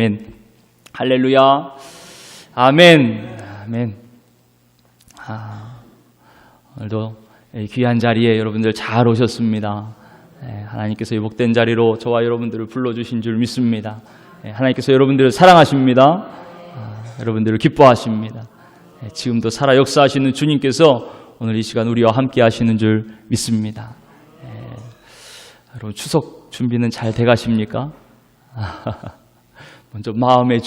아멘. 할렐루야. 아멘. 아멘. 오늘도 귀한 자리에 여러분들 잘 오셨습니다. 하나님께서 복된 자리로 저와 여러분들을 불러주신 줄 믿습니다. 하나님께서 여러분들을 사랑하십니다. 여러분들을 기뻐하십니다. 지금도 살아 역사하시는 주님께서 오늘 이 시간 우리와 함께 하시는 줄 믿습니다. 여러분 추석 준비는 잘 돼가십니까? 먼저 마음의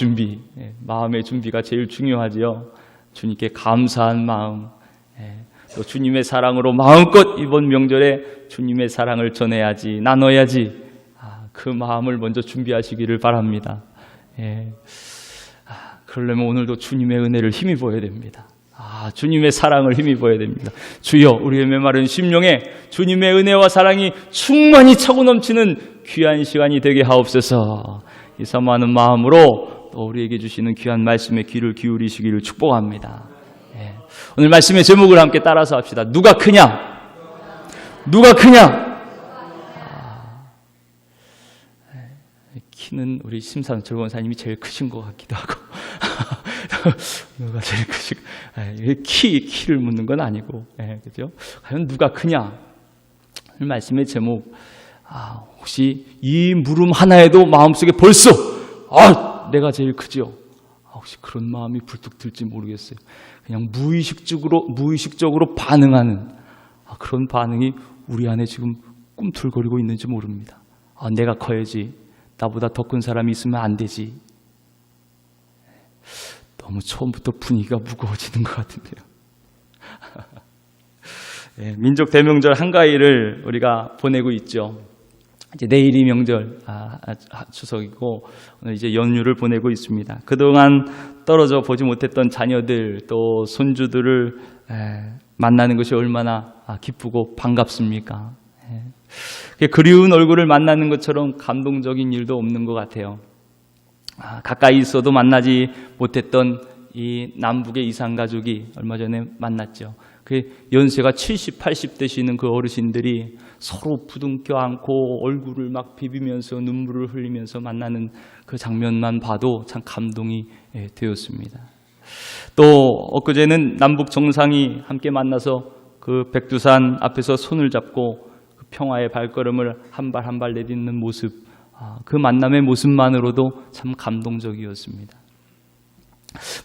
준비가 제일 중요하지요. 주님께 감사한 마음, 또 주님의 사랑으로 마음껏 이번 명절에 주님의 사랑을 전해야지, 나눠야지. 그 마음을 먼저 준비하시기를 바랍니다. 그러려면 오늘도 주님의 은혜를 힘입어야 됩니다. 주님의 사랑을 힘입어야 됩니다. 주여, 우리의 메마른 심령에 주님의 은혜와 사랑이 충만히 차고 넘치는 귀한 시간이 되게 하옵소서. 이 사모하는 마음으로 또 우리에게 주시는 귀한 말씀에 귀를 기울이시기를 축복합니다. 오늘 말씀의 제목을 함께 따라서 합시다. 누가 크냐? 누가 크냐? 키는 우리 심상철 원사님이 제일 크신 것 같기도 하고 누가 제일 크신? 키를 묻는 건 아니고, 그죠? 과연 누가 크냐? 오늘 말씀의 제목. 혹시 이 물음 하나에도 마음속에 벌써 내가 제일 크지요. 혹시 그런 마음이 불뚝 들지 모르겠어요. 그냥 무의식적으로 반응하는 그런 반응이 우리 안에 지금 꿈틀거리고 있는지 모릅니다. 내가 커야지. 나보다 더 큰 사람이 있으면 안 되지. 너무 처음부터 분위기가 무거워지는 것 같은데요. 민족 대명절 한가위를 우리가 보내고 있죠. 이제 내일이 명절, 추석이고 오늘 이제 연휴를 보내고 있습니다. 그동안 떨어져 보지 못했던 자녀들 또 손주들을 만나는 것이 얼마나 기쁘고 반갑습니까? 그리운 얼굴을 만나는 것처럼 감동적인 일도 없는 것 같아요. 가까이 있어도 만나지 못했던 이 남북의 이산가족이 얼마 전에 만났죠. 그 연세가 70, 80 되시는 그 어르신들이 서로 부둥켜 안고 얼굴을 막 비비면서 눈물을 흘리면서 만나는 그 장면만 봐도 참 감동이 되었습니다. 또 엊그제는 남북 정상이 함께 만나서 그 백두산 앞에서 손을 잡고 그 평화의 발걸음을 한 발 한 발 내딛는 모습, 그 만남의 모습만으로도 참 감동적이었습니다.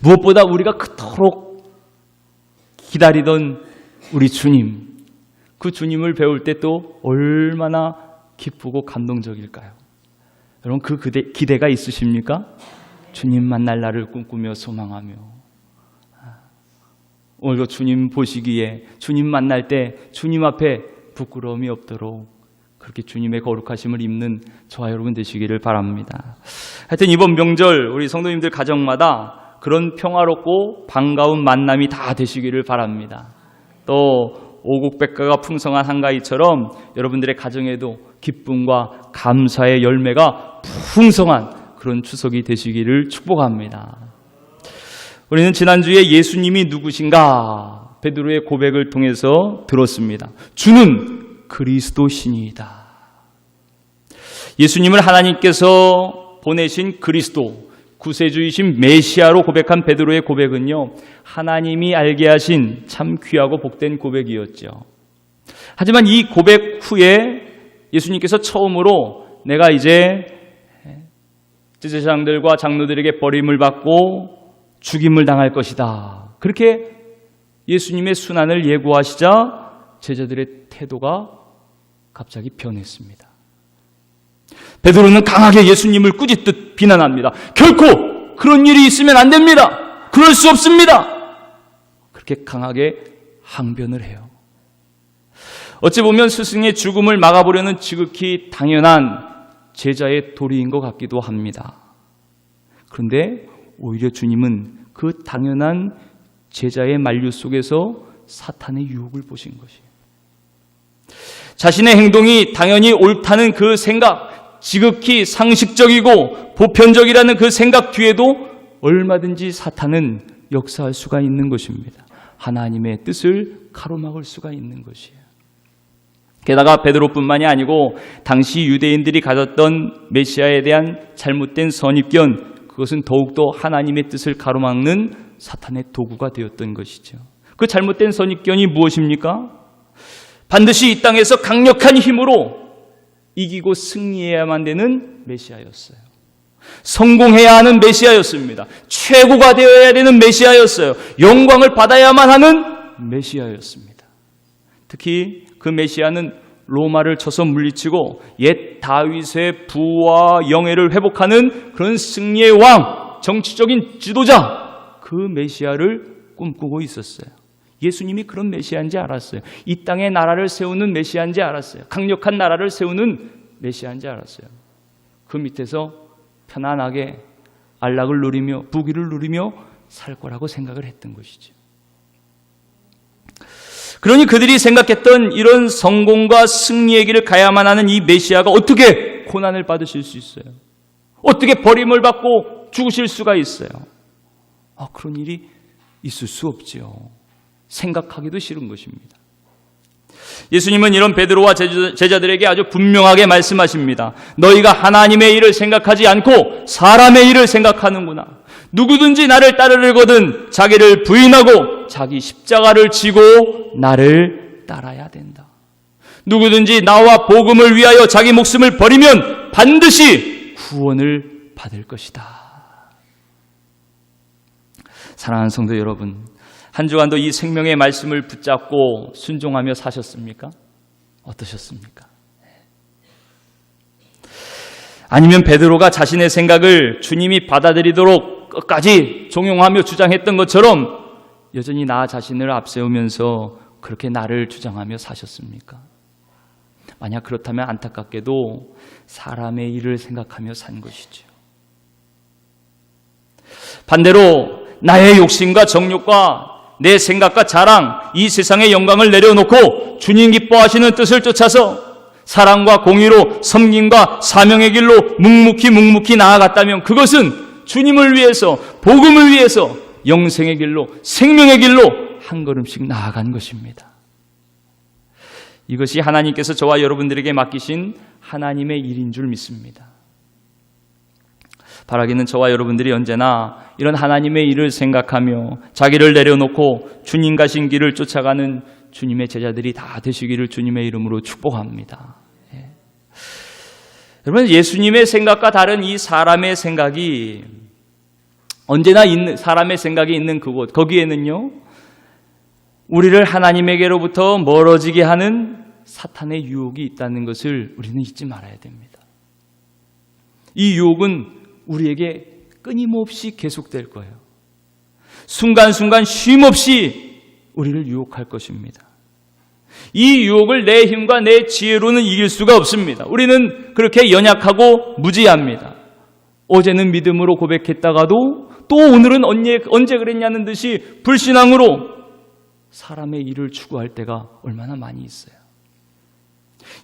무엇보다 우리가 그토록 기다리던 우리 주님, 그 주님을 배울 때 또 얼마나 기쁘고 감동적일까요? 여러분 그 기대가 있으십니까? 주님 만날 날을 꿈꾸며 소망하며 오늘도 주님 보시기에 주님 만날 때 주님 앞에 부끄러움이 없도록 그렇게 주님의 거룩하심을 입는 저와 여러분 되시기를 바랍니다. 하여튼 이번 명절 우리 성도님들 가정마다 그런 평화롭고 반가운 만남이 다 되시기를 바랍니다. 또 오곡백과가 풍성한 한가위처럼 여러분들의 가정에도 기쁨과 감사의 열매가 풍성한 그런 추석이 되시기를 축복합니다. 우리는 지난주에 예수님이 누구신가 베드로의 고백을 통해서 들었습니다. 주는 그리스도시니이다. 예수님을 하나님께서 보내신 그리스도, 구세주이신 메시아로 고백한 베드로의 고백은요, 하나님이 알게 하신 참 귀하고 복된 고백이었죠. 하지만 이 고백 후에 예수님께서 처음으로 내가 이제 제사장들과 장로들에게 버림을 받고 죽임을 당할 것이다, 그렇게 예수님의 순환을 예고하시자 제자들의 태도가 갑자기 변했습니다. 베드로는 강하게 예수님을 꾸짖듯 비난합니다. 결코 그런 일이 있으면 안 됩니다. 그럴 수 없습니다. 그렇게 강하게 항변을 해요. 어찌 보면 스승의 죽음을 막아보려는 지극히 당연한 제자의 도리인 것 같기도 합니다. 그런데 오히려 주님은 그 당연한 제자의 만류 속에서 사탄의 유혹을 보신 것이에요. 자신의 행동이 당연히 옳다는 그 생각, 지극히 상식적이고 보편적이라는 그 생각 뒤에도 얼마든지 사탄은 역사할 수가 있는 것입니다. 하나님의 뜻을 가로막을 수가 있는 것이에요. 게다가 베드로뿐만이 아니고 당시 유대인들이 가졌던 메시아에 대한 잘못된 선입견, 그것은 더욱더 하나님의 뜻을 가로막는 사탄의 도구가 되었던 것이죠. 그 잘못된 선입견이 무엇입니까? 반드시 이 땅에서 강력한 힘으로 이기고 승리해야만 되는 메시아였어요. 성공해야 하는 메시아였습니다. 최고가 되어야 되는 메시아였어요. 영광을 받아야만 하는 메시아였습니다. 특히 그 메시아는 로마를 쳐서 물리치고 옛 다윗의 부와 영예를 회복하는 그런 승리의 왕, 정치적인 지도자, 그 메시아를 꿈꾸고 있었어요. 예수님이 그런 메시아인지 알았어요. 이 땅에 나라를 세우는 메시아인지 알았어요. 강력한 나라를 세우는 메시아인지 알았어요. 그 밑에서 편안하게 안락을 누리며 부귀를 누리며 살 거라고 생각을 했던 것이죠. 그러니 그들이 생각했던 이런 성공과 승리의 길을 가야만 하는 이 메시아가 어떻게 고난을 받으실 수 있어요? 어떻게 버림을 받고 죽으실 수가 있어요? 그런 일이 있을 수 없지요. 생각하기도 싫은 것입니다. 예수님은 이런 베드로와 제자들에게 아주 분명하게 말씀하십니다. 너희가 하나님의 일을 생각하지 않고 사람의 일을 생각하는구나. 누구든지 나를 따르려거든 자기를 부인하고 자기 십자가를 지고 나를 따라야 된다. 누구든지 나와 복음을 위하여 자기 목숨을 버리면 반드시 구원을 받을 것이다. 사랑하는 성도 여러분, 한 주간도 이 생명의 말씀을 붙잡고 순종하며 사셨습니까? 어떠셨습니까? 아니면 베드로가 자신의 생각을 주님이 받아들이도록 끝까지 종용하며 주장했던 것처럼 여전히 나 자신을 앞세우면서 그렇게 나를 주장하며 사셨습니까? 만약 그렇다면 안타깝게도 사람의 일을 생각하며 산 것이죠. 반대로 나의 욕심과 정욕과 내 생각과 자랑, 이 세상의 영광을 내려놓고 주님 기뻐하시는 뜻을 쫓아서 사랑과 공의로 섬김과 사명의 길로 묵묵히 나아갔다면 그것은 주님을 위해서, 복음을 위해서 영생의 길로, 생명의 길로 한 걸음씩 나아간 것입니다. 이것이 하나님께서 저와 여러분들에게 맡기신 하나님의 일인 줄 믿습니다. 바라기는 저와 여러분들이 언제나 이런 하나님의 일을 생각하며 자기를 내려놓고 주님 가신 길을 쫓아가는 주님의 제자들이 다 되시기를 주님의 이름으로 축복합니다. 여러분, 예수님의 생각과 다른 이 사람의 생각이 언제나 있는, 사람의 생각이 있는 그곳, 거기에는요, 우리를 하나님에게로부터 멀어지게 하는 사탄의 유혹이 있다는 것을 우리는 잊지 말아야 됩니다. 이 유혹은 우리에게 끊임없이 계속될 거예요. 순간순간 쉼없이 우리를 유혹할 것입니다. 이 유혹을 내 힘과 내 지혜로는 이길 수가 없습니다. 우리는 그렇게 연약하고 무지합니다. 어제는 믿음으로 고백했다가도 또 오늘은 언제 그랬냐는 듯이 불신앙으로 사람의 일을 추구할 때가 얼마나 많이 있어요.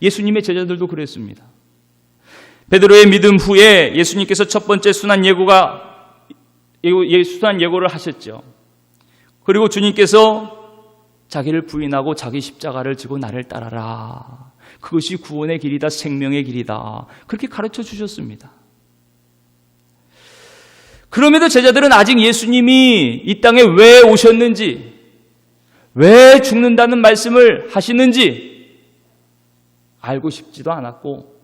예수님의 제자들도 그랬습니다. 베드로의 믿음 후에 예수님께서 첫 번째 순환 예고를 하셨죠. 그리고 주님께서 자기를 부인하고 자기 십자가를 지고 나를 따라라. 그것이 구원의 길이다, 생명의 길이다. 그렇게 가르쳐 주셨습니다. 그럼에도 제자들은 아직 예수님이 이 땅에 왜 오셨는지, 왜 죽는다는 말씀을 하시는지 알고 싶지도 않았고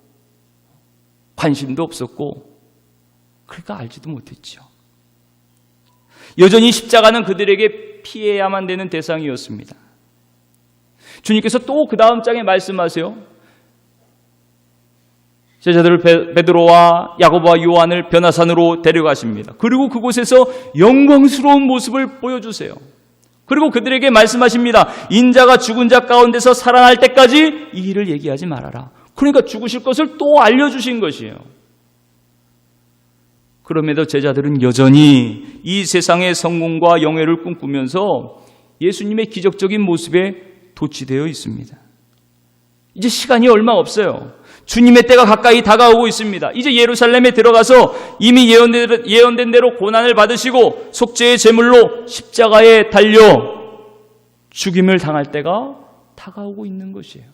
관심도 없었고 그러니까 알지도 못했죠. 여전히 십자가는 그들에게 피해야만 되는 대상이었습니다. 주님께서 또 그 다음 장에 말씀하세요. 제자들을 베드로와 야고보와 요한을 변화산으로 데려가십니다. 그리고 그곳에서 영광스러운 모습을 보여주세요. 그리고 그들에게 말씀하십니다. 인자가 죽은 자 가운데서 살아날 때까지 이 일을 얘기하지 말아라. 그러니까 죽으실 것을 또 알려주신 것이에요. 그럼에도 제자들은 여전히 이 세상의 성공과 영예를 꿈꾸면서 예수님의 기적적인 모습에 도취되어 있습니다. 이제 시간이 얼마 없어요. 주님의 때가 가까이 다가오고 있습니다. 이제 예루살렘에 들어가서 이미 예언된 대로 고난을 받으시고 속죄의 제물로 십자가에 달려 죽임을 당할 때가 다가오고 있는 것이에요.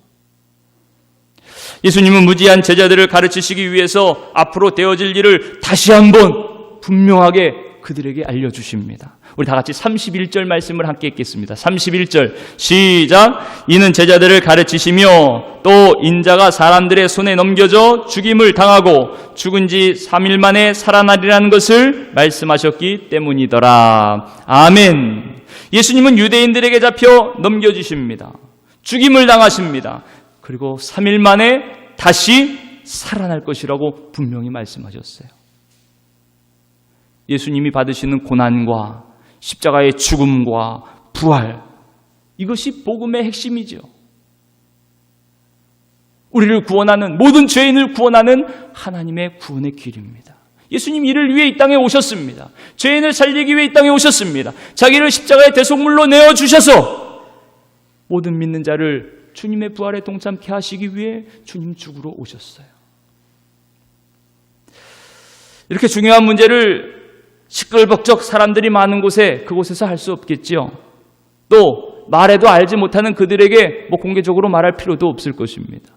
예수님은 무지한 제자들을 가르치시기 위해서 앞으로 되어질 일을 다시 한번 것도 분명하게 그들에게 알려주십니다. 우리 다 같이 31절 말씀을 함께 읽겠습니다. 31절 시작. 이는 제자들을 가르치시며 또 인자가 사람들의 손에 넘겨져 죽임을 당하고 죽은 지 3일 만에 살아나리라는 것을 말씀하셨기 때문이더라. 아멘. 예수님은 유대인들에게 잡혀 넘겨주십니다. 죽임을 당하십니다. 그리고 3일 만에 다시 살아날 것이라고 분명히 말씀하셨어요. 예수님이 받으시는 고난과 십자가의 죽음과 부활, 이것이 복음의 핵심이죠. 우리를 구원하는, 모든 죄인을 구원하는 하나님의 구원의 길입니다. 예수님 이를 위해 이 땅에 오셨습니다. 죄인을 살리기 위해 이 땅에 오셨습니다. 자기를 십자가의 대속물로 내어주셔서 모든 믿는 자를 주님의 부활에 동참케 하시기 위해 주님 죽으러 오셨어요. 이렇게 중요한 문제를 시끌벅적 사람들이 많은 곳에, 그곳에서 할 수 없겠지요. 또 말해도 알지 못하는 그들에게 공개적으로 말할 필요도 없을 것입니다.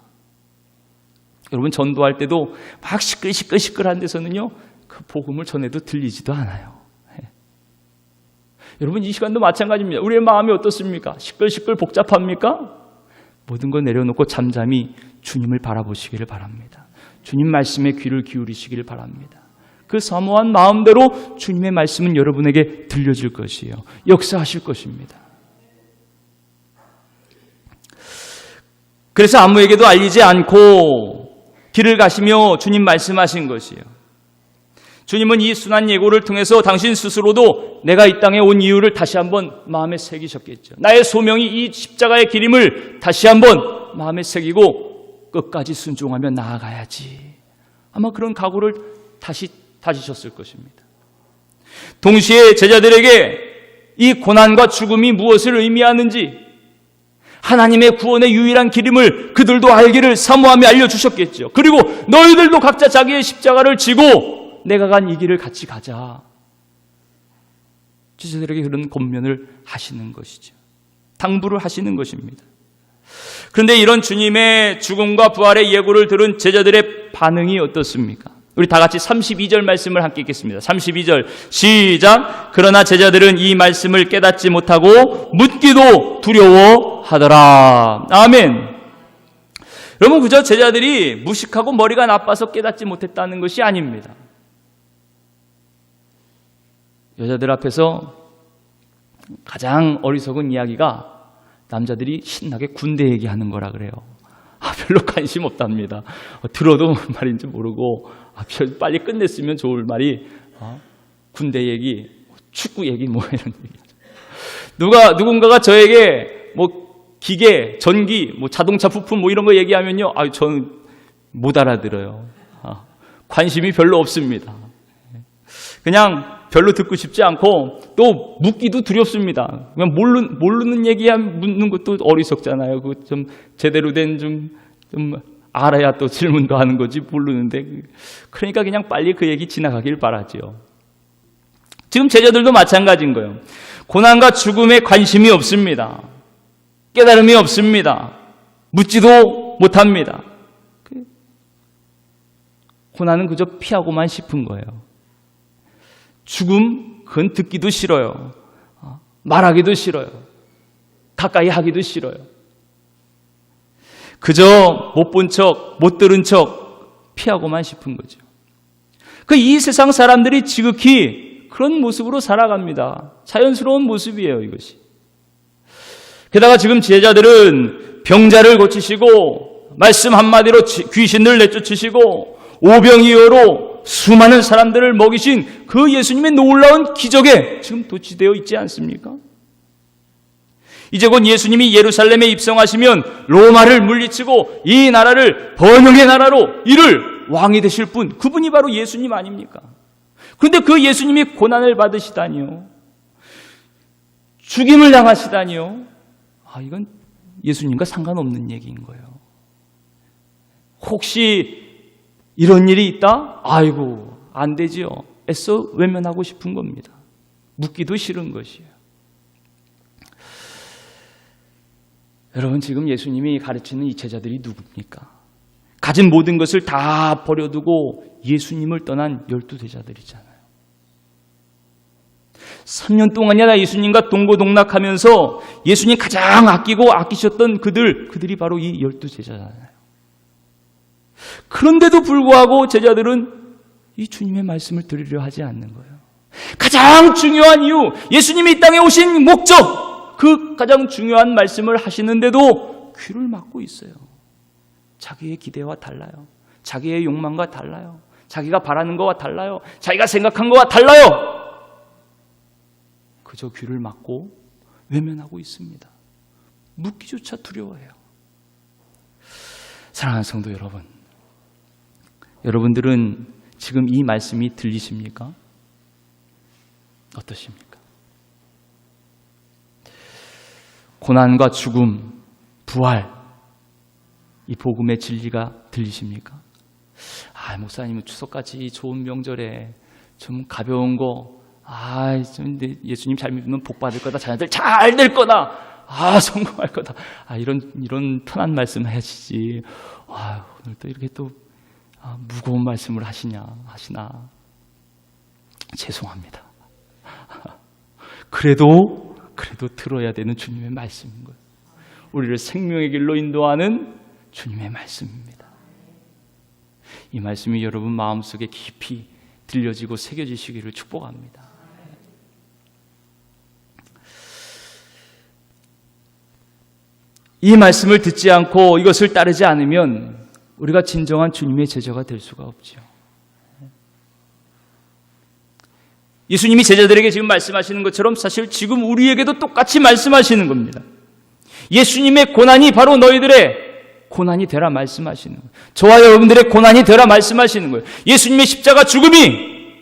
여러분, 전도할 때도 막 시끌시끌한 데서는요, 그 복음을 전해도 들리지도 않아요. 여러분, 이 시간도 마찬가지입니다. 우리의 마음이 어떻습니까? 시끌시끌 복잡합니까? 모든 걸 내려놓고 잠잠히 주님을 바라보시기를 바랍니다. 주님 말씀에 귀를 기울이시기를 바랍니다. 그 사모한 마음대로 주님의 말씀은 여러분에게 들려질 것이에요. 역사하실 것입니다. 그래서 아무에게도 알리지 않고 길을 가시며 주님 말씀하신 것이에요. 주님은 이 순한 예고를 통해서 당신 스스로도 내가 이 땅에 온 이유를 다시 한번 마음에 새기셨겠죠. 나의 소명이 이 십자가의 길임을 다시 한번 마음에 새기고 끝까지 순종하며 나아가야지. 아마 그런 각오를 다지셨을 것입니다. 동시에 제자들에게 이 고난과 죽음이 무엇을 의미하는지, 하나님의 구원의 유일한 길임을 그들도 알기를 사모하며 알려주셨겠죠. 그리고 너희들도 각자 자기의 십자가를 지고 내가 간 이 길을 같이 가자. 제자들에게 그런 권면을 하시는 것이죠. 당부를 하시는 것입니다. 그런데 이런 주님의 죽음과 부활의 예고를 들은 제자들의 반응이 어떻습니까? 우리 다 같이 32절 말씀을 함께 읽겠습니다. 32절 시작. 그러나 제자들은 이 말씀을 깨닫지 못하고 묻기도 두려워하더라. 아멘. 여러분, 그저 제자들이 무식하고 머리가 나빠서 깨닫지 못했다는 것이 아닙니다. 여자들 앞에서 가장 어리석은 이야기가 남자들이 신나게 군대 얘기하는 거라 그래요. 별로 관심 없답니다. 들어도 뭔 말인지 모르고 빨리 끝냈으면 좋을 말이 군대 얘기, 축구 얘기 뭐 이런 얘기. 누군가가 저에게 기계, 전기, 자동차 부품 이런 거 얘기하면요, 저는 못 알아들어요. 관심이 별로 없습니다. 그냥 별로 듣고 싶지 않고 또 묻기도 두렵습니다. 그냥 모르는 얘기 묻는 것도 어리석잖아요. 그 좀 제대로 된 좀 알아야 또 질문도 하는 거지 모르는데. 그러니까 그냥 빨리 그 얘기 지나가길 바라지요. 지금 제자들도 마찬가지인 거예요. 고난과 죽음에 관심이 없습니다. 깨달음이 없습니다. 묻지도 못합니다. 고난은 그저 피하고만 싶은 거예요. 죽음, 그건 듣기도 싫어요. 말하기도 싫어요. 가까이 하기도 싫어요. 그저 못 본 척, 못 들은 척 피하고만 싶은 거죠. 이 세상 사람들이 지극히 그런 모습으로 살아갑니다. 자연스러운 모습이에요, 이것이. 게다가 지금 제자들은 병자를 고치시고 말씀 한마디로 귀신을 내쫓으시고 오병이어로 수많은 사람들을 먹이신 그 예수님의 놀라운 기적에 지금 도취되어 있지 않습니까? 이제 곧 예수님이 예루살렘에 입성하시면 로마를 물리치고 이 나라를 번영의 나라로 이룰 왕이 되실 분, 그분이 바로 예수님 아닙니까? 그런데 그 예수님이 고난을 받으시다니요, 죽임을 당하시다니요, 이건 예수님과 상관없는 얘기인 거예요. 혹시 이런 일이 있다? 아이고, 안 되지요. 애써 외면하고 싶은 겁니다. 묻기도 싫은 것이에요. 여러분, 지금 예수님이 가르치는 이 제자들이 누굽니까? 가진 모든 것을 다 버려두고 예수님을 떠난 12 제자들이잖아요. 3년 동안이나 예수님과 동고동락하면서 예수님 가장 아끼고 아끼셨던 그들이 바로 이 12제자잖아요. 그런데도 불구하고 제자들은 이 주님의 말씀을 들으려 하지 않는 거예요. 가장 중요한 이유, 예수님이 이 땅에 오신 목적, 그 가장 중요한 말씀을 하시는데도 귀를 막고 있어요. 자기의 기대와 달라요. 자기의 욕망과 달라요. 자기가 바라는 것과 달라요. 자기가 생각한 것과 달라요. 그저 귀를 막고 외면하고 있습니다. 묻기조차 두려워해요. 사랑하는 성도 여러분, 여러분들은 지금 이 말씀이 들리십니까? 어떠십니까? 고난과 죽음, 부활, 이 복음의 진리가 들리십니까? 목사님은 추석까지 좋은 명절에 좀 가벼운 거, 예수님 잘 믿으면 복 받을 거다, 자녀들 잘 될 거다, 성공할 거다, 이런 편한 말씀 하시지. 오늘 또 이렇게 또 무거운 말씀을 하시나. 죄송합니다. 그래도 들어야 되는 주님의 말씀인 거예요. 우리를 생명의 길로 인도하는 주님의 말씀입니다. 이 말씀이 여러분 마음속에 깊이 들려지고 새겨지시기를 축복합니다. 이 말씀을 듣지 않고 이것을 따르지 않으면 우리가 진정한 주님의 제자가 될 수가 없죠. 예수님이 제자들에게 지금 말씀하시는 것처럼 사실 지금 우리에게도 똑같이 말씀하시는 겁니다. 예수님의 고난이 바로 너희들의 고난이 되라 말씀하시는 거예요. 저와 여러분들의 고난이 되라 말씀하시는 거예요. 예수님의 십자가 죽음이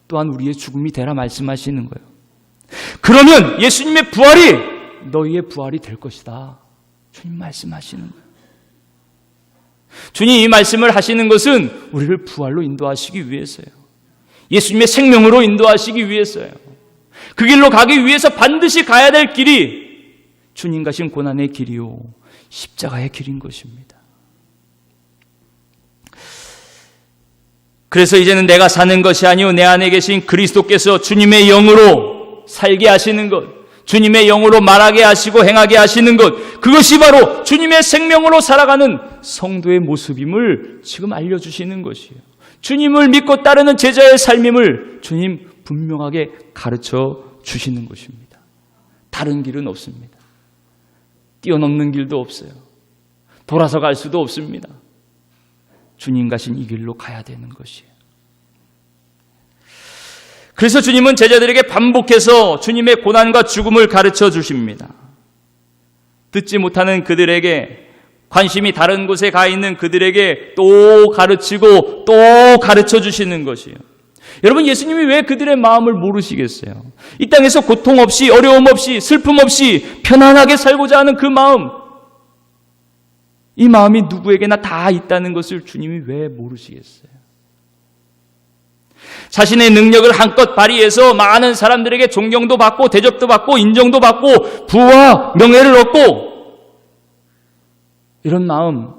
또한 우리의 죽음이 되라 말씀하시는 거예요. 그러면 예수님의 부활이 너희의 부활이 될 것이다. 주님 말씀하시는 거예요. 주님 이 말씀을 하시는 것은 우리를 부활로 인도하시기 위해서요. 예수님의 생명으로 인도하시기 위해서요. 그 길로 가기 위해서 반드시 가야 될 길이 주님 가신 고난의 길이요, 십자가의 길인 것입니다. 그래서 이제는 내가 사는 것이 아니요 내 안에 계신 그리스도께서 주님의 영으로 살게 하시는 것, 주님의 영으로 말하게 하시고 행하게 하시는 것, 그것이 바로 주님의 생명으로 살아가는 성도의 모습임을 지금 알려주시는 것이에요. 주님을 믿고 따르는 제자의 삶임을 주님 분명하게 가르쳐 주시는 것입니다. 다른 길은 없습니다. 뛰어넘는 길도 없어요. 돌아서 갈 수도 없습니다. 주님 가신 이 길로 가야 되는 것이에요. 그래서 주님은 제자들에게 반복해서 주님의 고난과 죽음을 가르쳐 주십니다. 듣지 못하는 그들에게, 관심이 다른 곳에 가 있는 그들에게 또 가르치고 또 가르쳐 주시는 것이에요. 여러분, 예수님이 왜 그들의 마음을 모르시겠어요? 이 땅에서 고통 없이, 어려움 없이, 슬픔 없이 편안하게 살고자 하는 그 마음, 이 마음이 누구에게나 다 있다는 것을 주님이 왜 모르시겠어요? 자신의 능력을 한껏 발휘해서 많은 사람들에게 존경도 받고 대접도 받고 인정도 받고 부와 명예를 얻고, 이런 마음,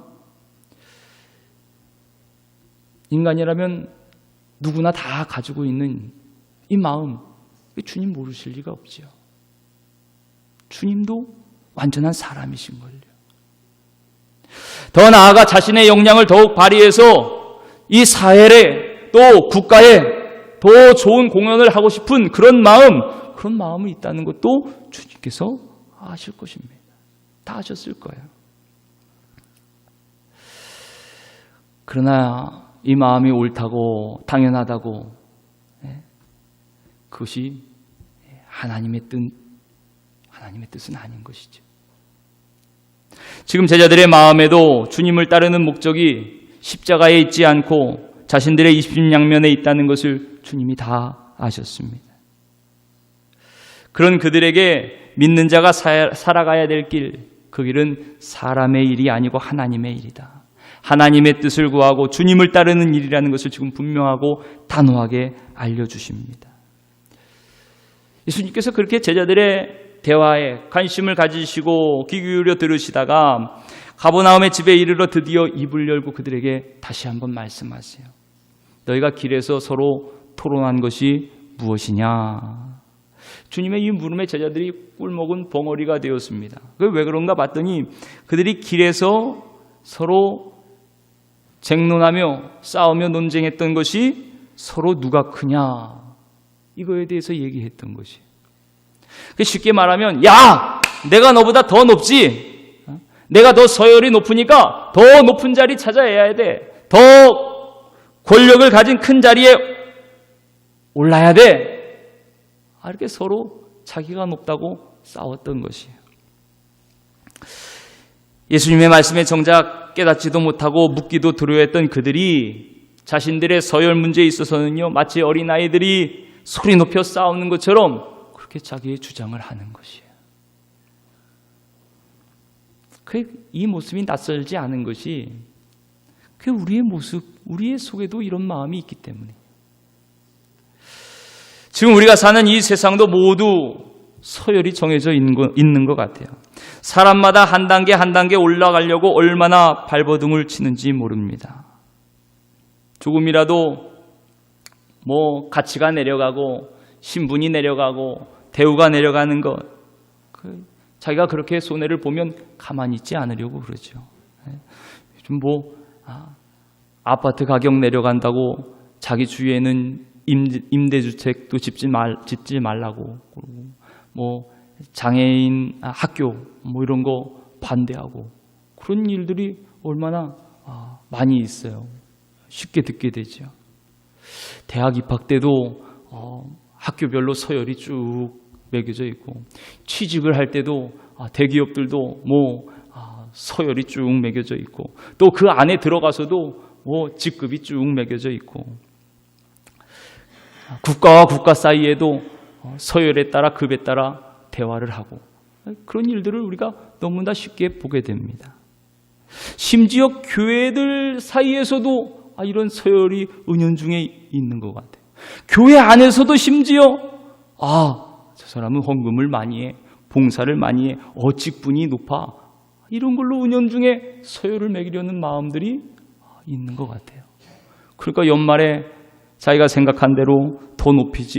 인간이라면 누구나 다 가지고 있는 이 마음, 주님 모르실 리가 없죠. 주님도 완전한 사람이신걸요. 더 나아가 자신의 역량을 더욱 발휘해서 이 사회에 또 국가에 더 좋은 공헌을 하고 싶은 그런 마음이 있다는 것도 주님께서 아실 것입니다. 다 아셨을 거예요. 그러나 이 마음이 옳다고 당연하다고, 그것이 하나님의 뜻은 아닌 것이죠. 지금 제자들의 마음에도 주님을 따르는 목적이 십자가에 있지 않고 자신들의 이십양면에 있다는 것을 주님이 다 아셨습니다. 그런 그들에게 믿는 자가 살아가야 될 길, 그 길은 사람의 일이 아니고 하나님의 일이다. 하나님의 뜻을 구하고 주님을 따르는 일이라는 것을 지금 분명하고 단호하게 알려주십니다. 예수님께서 그렇게 제자들의 대화에 관심을 가지시고 귀 기울여 들으시다가 가버나움의 집에 이르러 드디어 입을 열고 그들에게 다시 한번 말씀하세요. 너희가 길에서 서로 토론한 것이 무엇이냐? 주님의 이 물음에 제자들이 꿀먹은 벙어리가 되었습니다. 왜 그런가 봤더니 그들이 길에서 서로 쟁론하며 싸우며 논쟁했던 것이 서로 누가 크냐 이거에 대해서 얘기했던 것이. 쉽게 말하면 야 내가 너보다 더 높지, 내가 더 서열이 높으니까 더 높은 자리 찾아야 돼, 더 권력을 가진 큰 자리에 올라야 돼, 이렇게 서로 자기가 높다고 싸웠던 것이에요. 예수님의 말씀에 정작 깨닫지도 못하고 묻기도 두려워했던 그들이 자신들의 서열 문제에 있어서는요, 마치 어린아이들이 소리 높여 싸우는 것처럼 그렇게 자기의 주장을 하는 것이에요. 이 모습이 낯설지 않은 것이 그 우리의 모습, 우리의 속에도 이런 마음이 있기 때문에. 지금 우리가 사는 이 세상도 모두 서열이 정해져 있는 것 같아요. 사람마다 한 단계 한 단계 올라가려고 얼마나 발버둥을 치는지 모릅니다. 조금이라도 가치가 내려가고 신분이 내려가고 대우가 내려가는 것, 자기가 그렇게 손해를 보면 가만히 있지 않으려고 그러죠. 요즘 아파트 가격 내려간다고 자기 주위에는 임대주택도 짓지 말라고, 장애인 학교 이런 거 반대하고, 그런 일들이 얼마나 많이 있어요. 쉽게 듣게 되죠. 대학 입학 때도 학교별로 서열이 쭉 매겨져 있고, 취직을 할 때도 대기업들도 서열이 쭉 매겨져 있고, 또 그 안에 들어가서도 직급이 쭉 매겨져 있고, 국가와 국가 사이에도 서열에 따라 급에 따라 대화를 하고, 그런 일들을 우리가 너무나 쉽게 보게 됩니다. 심지어 교회들 사이에서도 이런 서열이 은연중에 있는 것 같아요. 교회 안에서도 심지어 저 사람은 헌금을 많이 해, 봉사를 많이 해, 직분이 높아, 이런 걸로 은연중에 서열을 매기려는 마음들이 있는 것 같아요. 그러니까 연말에 자기가 생각한 대로 더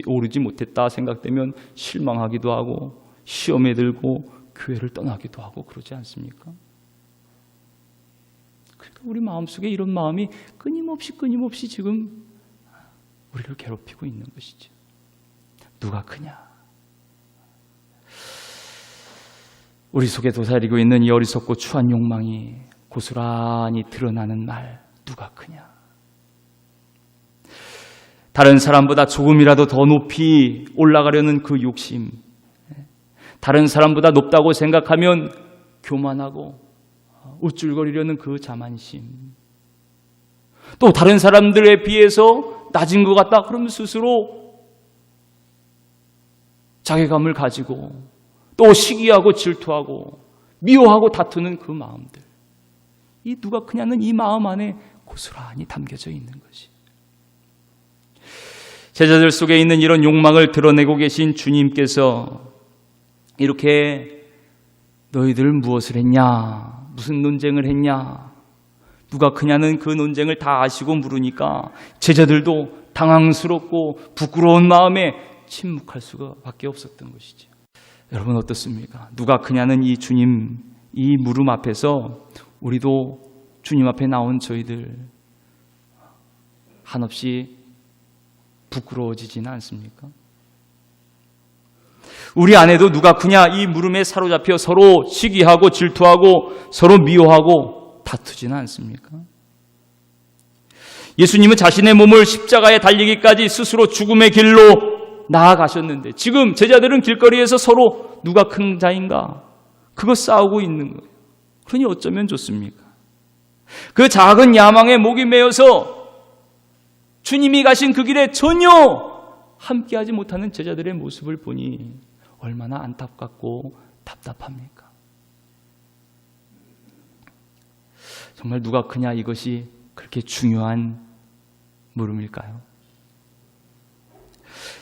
오르지 못했다 생각되면 실망하기도 하고 시험에 들고 교회를 떠나기도 하고 그러지 않습니까? 그러니까 우리 마음속에 이런 마음이 끊임없이 지금 우리를 괴롭히고 있는 것이죠. 누가 크냐? 우리 속에 도사리고 있는 이 어리석고 추한 욕망이 고스란히 드러나는 말, 누가 크냐? 다른 사람보다 조금이라도 더 높이 올라가려는 그 욕심, 다른 사람보다 높다고 생각하면 교만하고 우쭐거리려는 그 자만심, 또 다른 사람들에 비해서 낮은 것 같다 그러면 스스로 자괴감을 가지고 또 시기하고 질투하고 미워하고 다투는 그 마음들, 이 누가 크냐는 이 마음 안에 고스란히 담겨져 있는 것이. 제자들 속에 있는 이런 욕망을 드러내고 계신 주님께서 이렇게 너희들 무엇을 했냐, 무슨 논쟁을 했냐, 누가 크냐는 그 논쟁을 다 아시고 물으니까 제자들도 당황스럽고 부끄러운 마음에 침묵할 수밖에 없었던 것이죠. 여러분 어떻습니까? 누가 크냐는 이 주님, 이 물음 앞에서 우리도 주님 앞에 나온 저희들 한없이 부끄러워지지는 않습니까? 우리 안에도 누가 크냐 이 물음에 사로잡혀 서로 시기하고 질투하고 서로 미워하고 다투지는 않습니까? 예수님은 자신의 몸을 십자가에 달리기까지 스스로 죽음의 길로 나아가셨는데 지금 제자들은 길거리에서 서로 누가 큰 자인가 그거 싸우고 있는 거예요. 그러니 어쩌면 좋습니까? 그 작은 야망에 목이 메어서 주님이 가신 그 길에 전혀 함께하지 못하는 제자들의 모습을 보니 얼마나 안타깝고 답답합니까? 정말 누가 크냐 이것이 그렇게 중요한 물음일까요?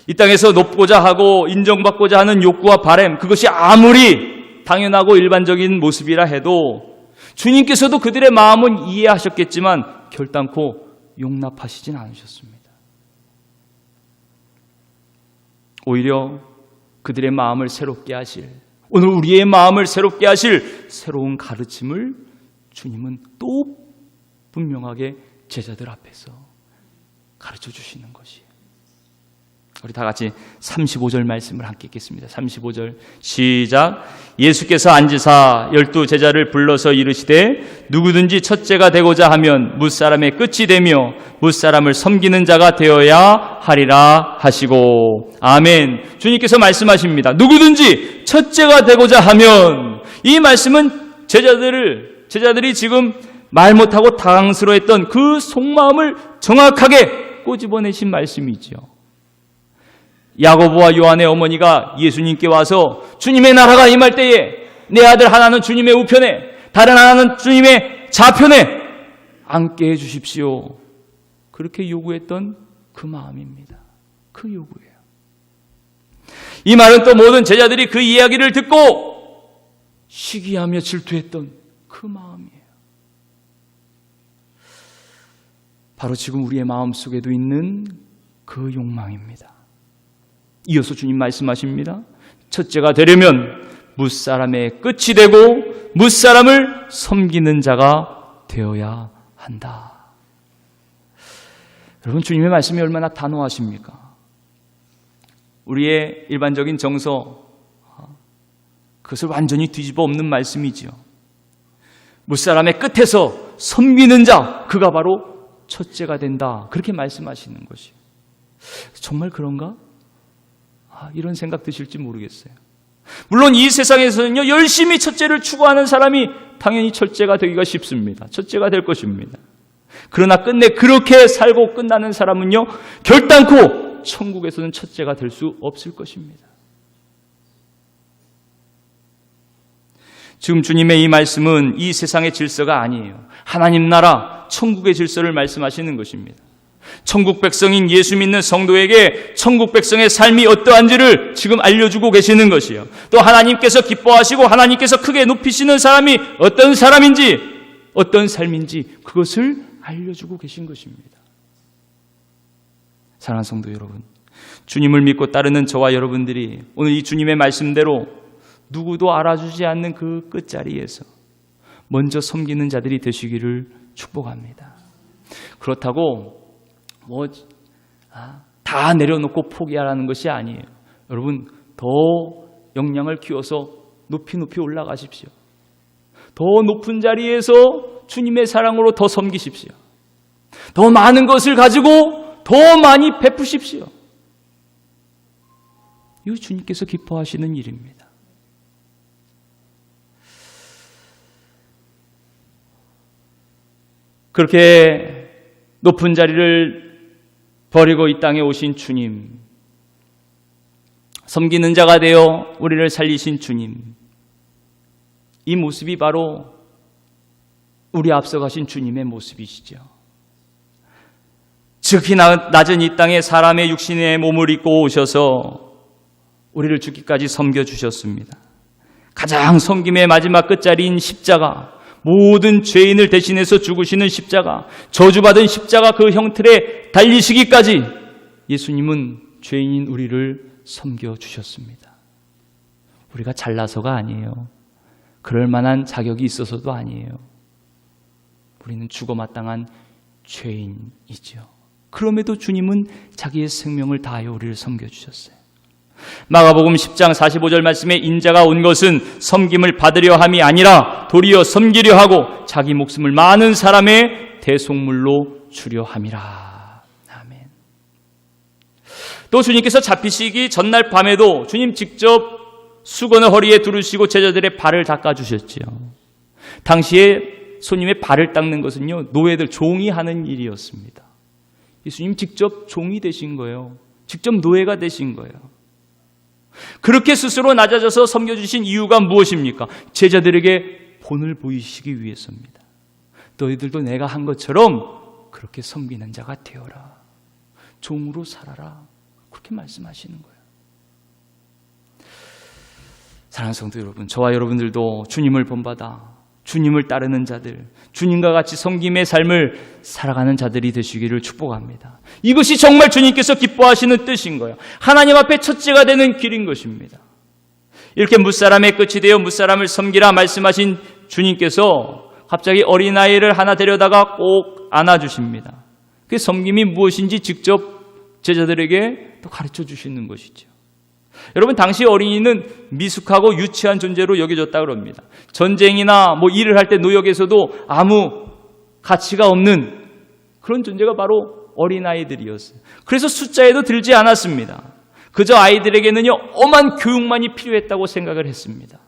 이 땅에서 높고자 하고 인정받고자 하는 욕구와 바람, 그것이 아무리 당연하고 일반적인 모습이라 해도 주님께서도 그들의 마음은 이해하셨겠지만 결단코 용납하시진 않으셨습니다. 오히려 그들의 마음을 새롭게 하실, 오늘 우리의 마음을 새롭게 하실 새로운 가르침을 주님은 또 분명하게 제자들 앞에서 가르쳐 주시는 것이에요. 우리 다 같이 35절 말씀을 함께 읽겠습니다. 35절 시작. 예수께서 앉으사 12 제자를 불러서 이르시되 누구든지 첫째가 되고자 하면 뭇사람의 끝이 되며 뭇사람을 섬기는 자가 되어야 하리라 하시고. 아멘. 주님께서 말씀하십니다. 누구든지 첫째가 되고자 하면, 이 말씀은 제자들이 지금 말 못하고 당황스러워했던 그 속마음을 정확하게 꼬집어내신 말씀이죠. 야고보와 요한의 어머니가 예수님께 와서 주님의 나라가 임할 때에 내 아들 하나는 주님의 우편에 다른 하나는 주님의 좌편에 앉게 해주십시오. 그렇게 요구했던 그 마음입니다. 그 요구예요. 이 말은 또 모든 제자들이 그 이야기를 듣고 시기하며 질투했던 그 마음이에요. 바로 지금 우리의 마음속에도 있는 그 욕망입니다. 이어서 주님 말씀하십니다. 첫째가 되려면 뭇사람의 끝이 되고 뭇사람을 섬기는 자가 되어야 한다. 여러분, 주님의 말씀이 얼마나 단호하십니까? 우리의 일반적인 정서, 그것을 완전히 뒤집어 엎는 말씀이지요. 뭇사람의 끝에서 섬기는 자, 그가 바로 첫째가 된다. 그렇게 말씀하시는 것이에요. 정말 그런가? 이런 생각 드실지 모르겠어요. 물론 이 세상에서는요, 열심히 첫째를 추구하는 사람이 당연히 첫째가 되기가 쉽습니다. 첫째가 될 것입니다. 그러나 끝내 그렇게 살고 끝나는 사람은요, 결단코 천국에서는 첫째가 될 수 없을 것입니다. 지금 주님의 이 말씀은 이 세상의 질서가 아니에요. 하나님 나라, 천국의 질서를 말씀하시는 것입니다. 천국 백성인 예수 믿는 성도에게 천국 백성의 삶이 어떠한지를 지금 알려주고 계시는 것이요. 또 하나님께서 기뻐하시고 하나님께서 크게 높이시는 사람이 어떤 사람인지, 어떤 삶인지 그것을 알려주고 계신 것입니다. 사랑하는 성도 여러분, 주님을 믿고 따르는 저와 여러분들이 오늘 이 주님의 말씀대로 누구도 알아주지 않는 그 끝자리에서 먼저 섬기는 자들이 되시기를 축복합니다. 그렇다고 다 내려놓고 포기하라는 것이 아니에요. 여러분, 더 역량을 키워서 높이 올라가십시오. 더 높은 자리에서 주님의 사랑으로 더 섬기십시오. 더 많은 것을 가지고 더 많이 베푸십시오. 이거 주님께서 기뻐하시는 일입니다. 그렇게 높은 자리를 버리고 이 땅에 오신 주님, 섬기는 자가 되어 우리를 살리신 주님, 이 모습이 바로 우리 앞서가신 주님의 모습이시죠. 지극히 낮은 이 땅에 사람의 육신의 몸을 입고 오셔서 우리를 죽기까지 섬겨주셨습니다. 가장 섬김의 마지막 끝자리인 십자가, 모든 죄인을 대신해서 죽으시는 십자가, 저주받은 십자가 그 형틀에 달리시기까지 예수님은 죄인인 우리를 섬겨주셨습니다. 우리가 잘나서가 아니에요. 그럴 만한 자격이 있어서도 아니에요. 우리는 죽어 마땅한 죄인이죠. 그럼에도 주님은 자기의 생명을 다하여 우리를 섬겨주셨어요. 마가복음 10장 45절 말씀에 인자가 온 것은 섬김을 받으려 함이 아니라 도리어 섬기려 하고 자기 목숨을 많은 사람의 대속물로 주려 함이라. 아멘. 또 주님께서 잡히시기 전날 밤에도 주님 직접 수건을 허리에 두르시고 제자들의 발을 닦아주셨지요. 당시에 손님의 발을 닦는 것은요, 노예들, 종이 하는 일이었습니다. 예수님 직접 종이 되신 거예요. 직접 노예가 되신 거예요. 그렇게 스스로 낮아져서 섬겨주신 이유가 무엇입니까? 제자들에게 본을 보이시기 위해서입니다. 너희들도 내가 한 것처럼 그렇게 섬기는 자가 되어라. 종으로 살아라. 그렇게 말씀하시는 거예요. 사랑하는 성도 여러분, 저와 여러분들도 주님을 본받아 주님을 따르는 자들, 주님과 같이 섬김의 삶을 살아가는 자들이 되시기를 축복합니다. 이것이 정말 주님께서 기뻐하시는 뜻인 거예요. 하나님 앞에 첫째가 되는 길인 것입니다. 이렇게 무사람의 끝이 되어 무사람을 섬기라 말씀하신 주님께서 갑자기 어린아이를 하나 데려다가 꼭 안아주십니다. 그 섬김이 무엇인지 직접 제자들에게 또 가르쳐 주시는 것이죠. 여러분, 당시 어린이는 미숙하고 유치한 존재로 여겨졌다고 합니다. 전쟁이나 일을 할 때 노역에서도 아무 가치가 없는 그런 존재가 바로 어린아이들이었어요. 그래서 숫자에도 들지 않았습니다. 그저 아이들에게는요, 엄한 교육만이 필요했다고 생각을 했습니다.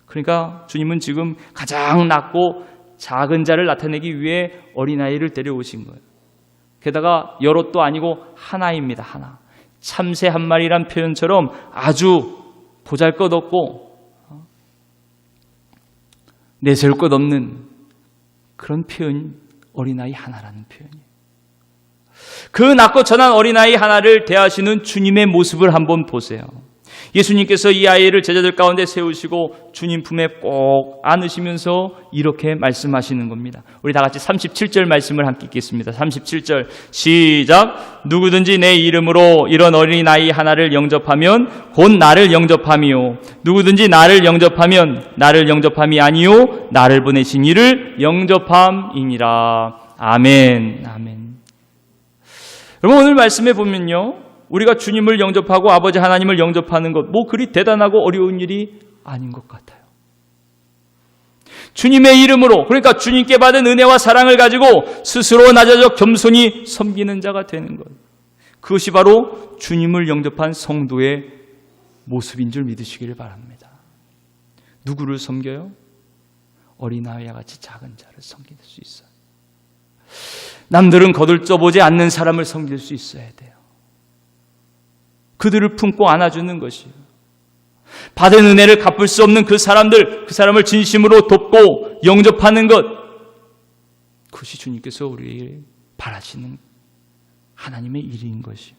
그러니까 주님은 지금 가장 낮고 작은 자를 나타내기 위해 어린아이를 데려오신 거예요. 게다가 여럿도 아니고 하나입니다. 하나. 참새 한 마리란 표현처럼 아주 보잘것없고 내세울 것 없는 그런 표현, 어린아이 하나라는 표현이에요. 그 낮고 천한 어린아이 하나를 대하시는 주님의 모습을 한번 보세요. 예수님께서 이 아이를 제자들 가운데 세우시고 주님 품에 꼭 안으시면서 이렇게 말씀하시는 겁니다. 우리 다 같이 37절 말씀을 함께 읽겠습니다. 37절 시작. 누구든지 내 이름으로 이런 어린아이 하나를 영접하면 곧 나를 영접함이요, 누구든지 나를 영접하면 나를 영접함이 아니요 나를 보내신 이를 영접함이니라. 아멘. 아멘. 여러분, 오늘 말씀해 보면요, 우리가 주님을 영접하고 아버지 하나님을 영접하는 것, 그리 대단하고 어려운 일이 아닌 것 같아요. 주님의 이름으로, 그러니까 주님께 받은 은혜와 사랑을 가지고 스스로 낮아져 겸손히 섬기는 자가 되는 것, 그것이 바로 주님을 영접한 성도의 모습인 줄 믿으시기를 바랍니다. 누구를 섬겨요? 어린아이와 같이 작은 자를 섬길 수 있어요. 남들은 거들떠보지 않는 사람을 섬길 수 있어야 돼요. 그들을 품고 안아주는 것이에요. 받은 은혜를 갚을 수 없는 그 사람을 진심으로 돕고 영접하는 것, 그것이 주님께서 우리에게 바라시는 하나님의 일인 것이에요.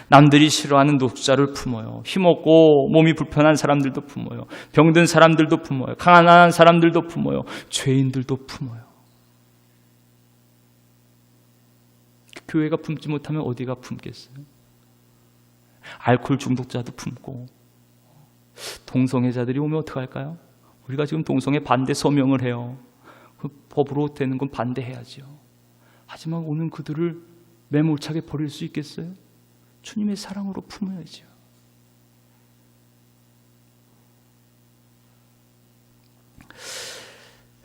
남들이 싫어하는 독자를 품어요. 힘없고 몸이 불편한 사람들도 품어요. 병든 사람들도 품어요. 가난한 사람들도 품어요. 죄인들도 품어요. 교회가 품지 못하면 어디가 품겠어요? 알코올 중독자도 품고, 동성애자들이 오면 어떡할까요? 우리가 지금 동성애 반대 서명을 해요. 그 법으로 되는 건 반대해야죠. 하지만 오는 그들을 매몰차게 버릴 수 있겠어요? 주님의 사랑으로 품어야죠.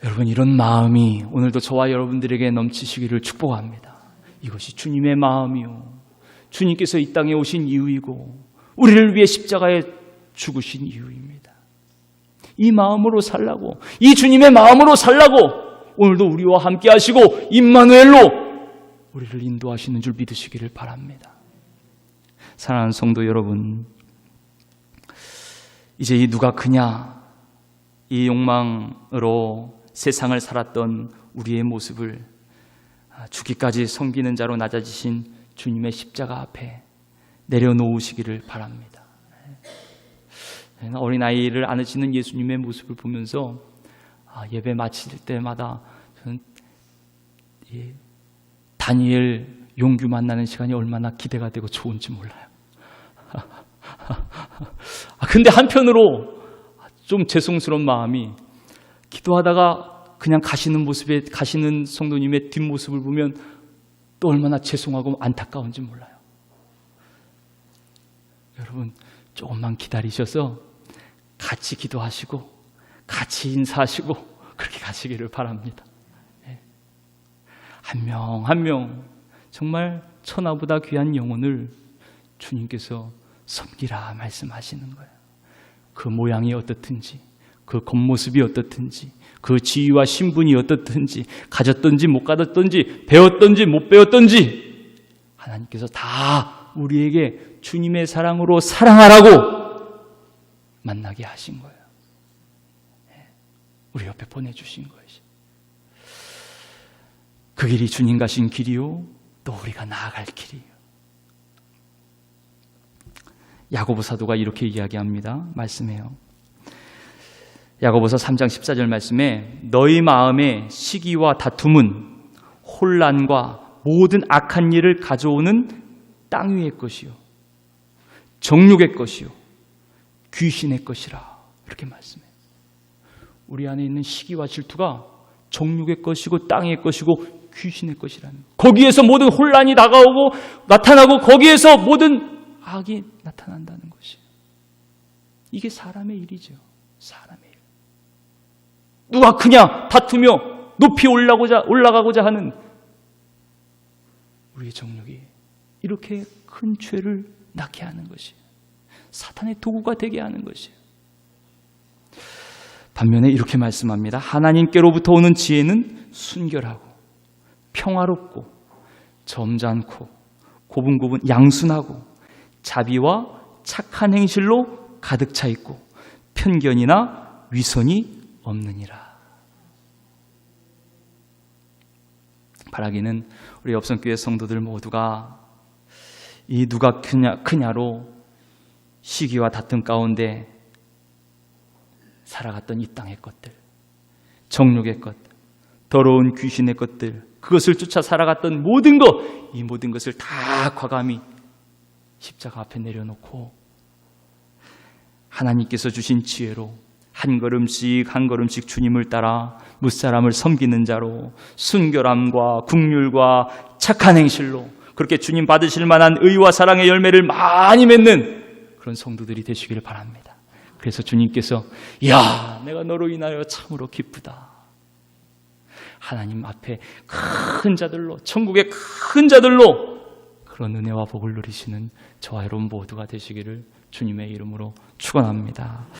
여러분, 이런 마음이 오늘도 저와 여러분들에게 넘치시기를 축복합니다. 이것이 주님의 마음이요, 주님께서 이 땅에 오신 이유이고 우리를 위해 십자가에 죽으신 이유입니다. 이 마음으로 살라고, 이 주님의 마음으로 살라고 오늘도 우리와 함께 하시고 임마누엘로 우리를 인도하시는 줄 믿으시기를 바랍니다. 사랑하는 성도 여러분, 이제 이 누가 크냐, 이 욕망으로 세상을 살았던 우리의 모습을 죽기까지 섬기는 자로 낮아지신 주님의 십자가 앞에 내려놓으시기를 바랍니다. 어린아이를 안으시는 예수님의 모습을 보면서 예배 마칠 때마다 저는 다니엘 용규 만나는 시간이 얼마나 기대가 되고 좋은지 몰라요. 근데 한편으로 좀 죄송스러운 마음이, 기도하다가 그냥 가시는 모습에, 가시는 성도님의 뒷모습을 보면 또 얼마나 죄송하고 안타까운지 몰라요. 여러분, 조금만 기다리셔서 같이 기도하시고 같이 인사하시고 그렇게 가시기를 바랍니다. 한 명 한 명 정말 천하보다 귀한 영혼을 주님께서 섬기라 말씀하시는 거예요. 그 모양이 어떻든지, 그 겉모습이 어떻든지, 그 지위와 신분이 어떻든지, 가졌든지 못 가졌든지, 배웠든지 못 배웠든지, 하나님께서 다 우리에게 주님의 사랑으로 사랑하라고 만나게 하신 거예요. 우리 옆에 보내주신 것이. 그 길이 주님 가신 길이요, 또 우리가 나아갈 길이에요. 야고보 사도가 이렇게 이야기합니다. 말씀해요. 야고보서 3장 14절 말씀에 너희 마음의 시기와 다툼은 혼란과 모든 악한 일을 가져오는 땅 위의 것이요 정욕의 것이요 귀신의 것이라 이렇게 말씀해요. 우리 안에 있는 시기와 질투가 정욕의 것이고 땅의 것이고 귀신의 것이라는 거예요. 거기에서 모든 혼란이 나타나고 거기에서 모든 악이 나타난다는 것이에요. 이게 사람의 일이죠. 사람의 일. 누가 그냥 다투며 높이 올라가고자 하는 우리의 정욕이 이렇게 큰 죄를 낳게 하는 것이에요. 사탄의 도구가 되게 하는 것이에요. 반면에 이렇게 말씀합니다. 하나님께로부터 오는 지혜는 순결하고 평화롭고 점잖고 고분고분 양순하고 자비와 착한 행실로 가득 차 있고 편견이나 위선이 없느니라. 바라기는 우리 엽성교회 성도들 모두가 이 누가 크냐로 시기와 다툼 가운데 살아갔던 이 땅의 것들, 정욕의 것, 더러운 귀신의 것들, 그것을 쫓아 살아갔던 모든 것, 이 모든 것을 다 과감히 십자가 앞에 내려놓고 하나님께서 주신 지혜로 한 걸음씩 주님을 따라 무사람을 섬기는 자로 순결함과 긍휼과 착한 행실로 그렇게 주님 받으실 만한 의와 사랑의 열매를 많이 맺는 그런 성도들이 되시기를 바랍니다. 그래서 주님께서 야, 내가 너로 인하여 참으로 기쁘다. 하나님 앞에 큰 자들로, 천국의 큰 자들로 그런 은혜와 복을 누리시는 저와 여러분 모두가 되시기를 주님의 이름으로 축원합니다.